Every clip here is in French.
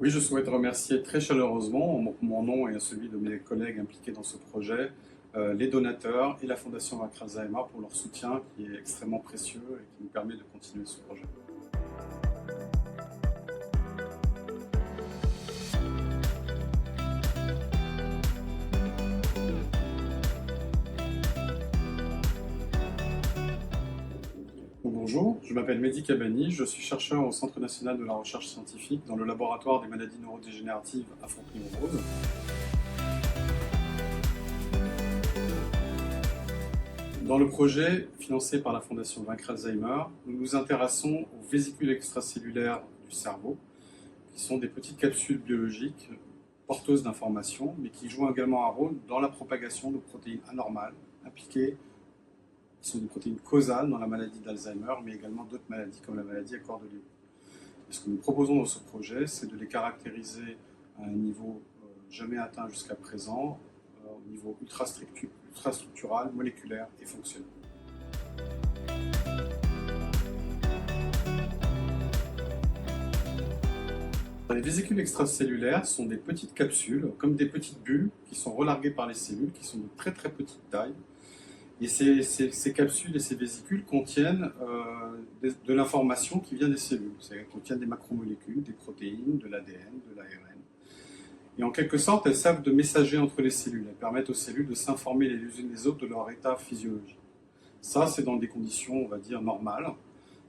Oui, je souhaite remercier très chaleureusement, en mon nom et celui de mes collègues impliqués dans ce projet, les donateurs et la Fondation Vaincre Alzheimer pour leur soutien qui est extrêmement précieux et qui nous permet de continuer ce projet. Bonjour, je m'appelle Mehdi Kabani, je suis chercheur au Centre national de la recherche scientifique dans le laboratoire des maladies neurodégénératives à Fontenay-aux-Roses. Dans le projet financé par la Fondation Vaincre Alzheimer, nous nous intéressons aux vésicules extracellulaires du cerveau, qui sont des petites capsules biologiques porteuses d'informations, mais qui jouent également un rôle dans la propagation de protéines anormales impliquées, qui sont des protéines causales dans la maladie d'Alzheimer, mais également d'autres maladies comme la maladie à corps de Léwy. Et ce que nous proposons dans ce projet, c'est de les caractériser à un niveau jamais atteint jusqu'à présent, au niveau ultrastructural, moléculaire et fonctionnel. Les vésicules extracellulaires sont des petites capsules, comme des petites bulles, qui sont relarguées par les cellules, qui sont de très très petite taille. Et ces capsules et ces vésicules contiennent de l'information qui vient des cellules. Elles contiennent des macromolécules, des protéines, de l'ADN, de l'ARN. Et en quelque sorte, elles servent de messagers entre les cellules. Elles permettent aux cellules de s'informer les unes des autres de leur état physiologique. Ça, c'est dans des conditions, on va dire, normales.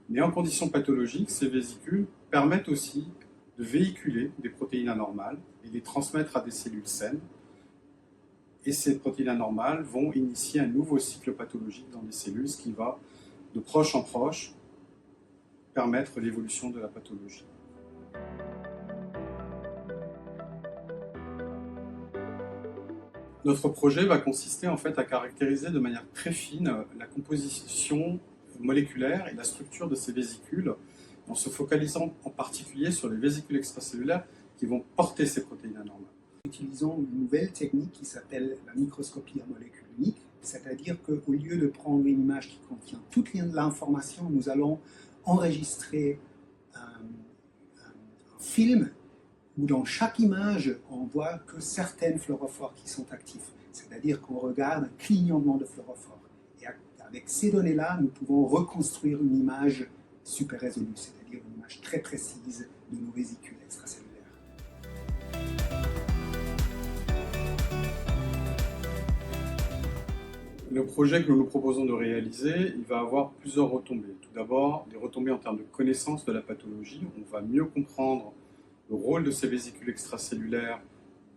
Mais en conditions pathologiques, ces vésicules permettent aussi de véhiculer des protéines anormales et les transmettre à des cellules saines. Et ces protéines anormales vont initier un nouveau cycle pathologique dans les cellules, ce qui va, de proche en proche, permettre l'évolution de la pathologie. Notre projet va consister en fait à caractériser de manière très fine la composition moléculaire et la structure de ces vésicules, en se focalisant en particulier sur les vésicules extracellulaires qui vont porter ces protéines anormales. Nous utilisons une nouvelle technique qui s'appelle la microscopie à molécules uniques, c'est-à-dire qu'au lieu de prendre une image qui contient toute l'information, nous allons enregistrer un film où dans chaque image, on voit que certains fluorophores qui sont actifs, c'est-à-dire qu'on regarde un clignotement de fluorophores. Et avec ces données-là, nous pouvons reconstruire une image super résolue, c'est-à-dire une image très précise de nos vésicules extracellulaires. Le projet que nous nous proposons de réaliser, il va avoir plusieurs retombées. Tout d'abord, des retombées en termes de connaissance de la pathologie. On va mieux comprendre le rôle de ces vésicules extracellulaires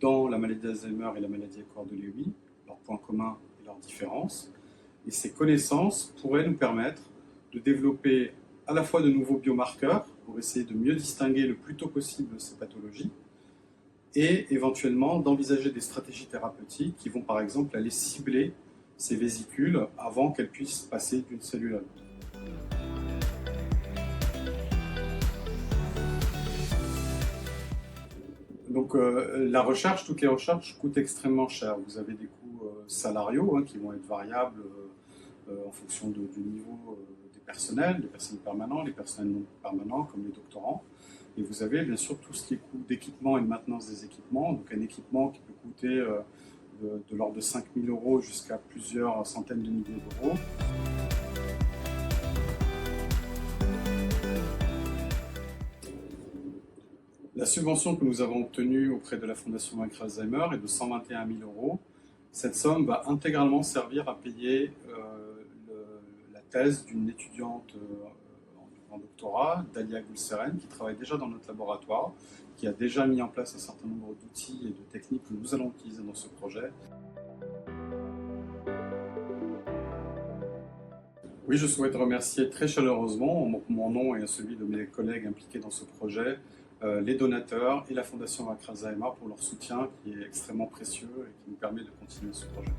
dans la maladie d'Alzheimer et la maladie à corps de Léwy, leurs points communs et leurs différences. Et ces connaissances pourraient nous permettre de développer à la fois de nouveaux biomarqueurs pour essayer de mieux distinguer le plus tôt possible ces pathologies et éventuellement d'envisager des stratégies thérapeutiques qui vont par exemple aller cibler ces vésicules avant qu'elles puissent passer d'une cellule à l'autre. Donc la recherche, toutes les recherches coûtent extrêmement cher. Vous avez des coûts salariaux qui vont être variables en fonction du niveau des personnels permanents, les personnels non permanents comme les doctorants. Et vous avez bien sûr tout ce qui est coût d'équipement et de maintenance des équipements. Donc un équipement qui peut coûter de l'ordre de 5 000 € jusqu'à plusieurs centaines de milliers d'euros. La subvention que nous avons obtenue auprès de la Fondation Vaincre Alzheimer est de 121 000 €. Cette somme va intégralement servir à payer la thèse d'une étudiante en doctorat, Dalia Gulseren, qui travaille déjà dans notre laboratoire, qui a déjà mis en place un certain nombre d'outils et de techniques que nous allons utiliser dans ce projet. Oui, je souhaite remercier très chaleureusement, en mon nom et celui de mes collègues impliqués dans ce projet, les donateurs et la Fondation Vaincre Alzheimer pour leur soutien qui est extrêmement précieux et qui nous permet de continuer ce projet.